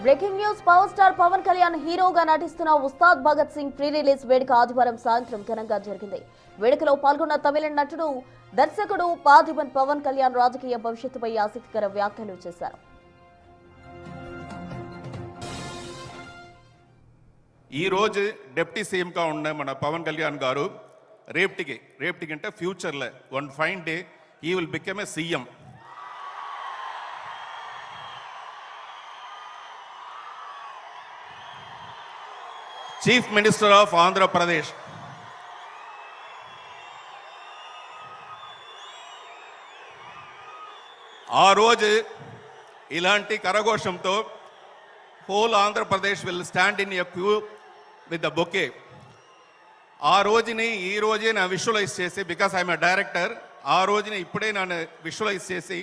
Breaking news power star Pawan Kalyan హీరోగా నటిస్తున్న Ustaad Bhagat Singh pre release వేడుక ఆదివారం సాయంత్రం ఘనంగా జరిగింది. వేడుకలో పాల్గొన్న తమిళ నటుడు దర్శకుడు పార్థిబన్ పవన్ కళ్యాణ్ రాజకీయ భవిష్యత్తుపై ఆసక్తికర వ్యాఖ్యలు చేశారు. ఈ రోజు డిప్యూటీ సీఎంగా ఉన్న మన పవన్ కళ్యాణ్ గారు రేపటికి అంటే ఫ్యూచర్లో one fine day he will become a CM. Chief minister of Andhra Pradesh. ఆ రోజు ఇలాంటి కరఘోషంతో whole Andhra Pradesh will stand in a queue with the bouquet. ఆ రోజుని ఈ రోజే నా విజువలైజ్ చేసి, బికాస్ ఐఎమ్ ఎ డైరెక్టర్, ఆ రోజుని ఇప్పుడే నన్ను విజువలైజ్ చేసి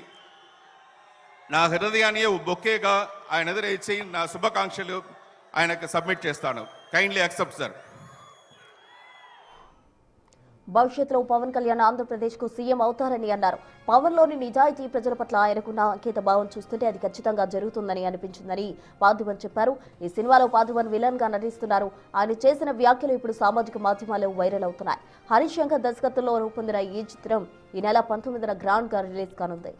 నా హృదయాన్ని బొకేగా ఆయన ఎదురేసి నా శుభాకాంక్షలు ఆయనకు సబ్మిట్ చేస్తాను. Kindly accept sir. భవిష్యత్తులో పవన్ కళ్యాణ్ ఆంధ్రప్రదేశ్ కు సీఎం అవుతారని అన్నారు. పవన్ లోని నిజాయితీ ప్రజల పట్ల ఆయనకున్న అంకిత భావం చూస్తుంటే అది ఖచ్చితంగా జరుగుతుందని అనిపించిందని పార్థిబన్ చెప్పారు. ఈ సినిమాలో పార్థిబన్ విలన్ గా నటిస్తున్నారు. ఆయన చేసిన వ్యాఖ్యలు ఇప్పుడు సామాజిక మాధ్యమాల్లో వైరల్ అవుతున్నాయి. హరీష్ శంకర్ దర్శకత్వంలో రూపొందిన ఈ చిత్రం ఈ నెల 19న గ్రాండ్ గా రిలీజ్ కానుంది.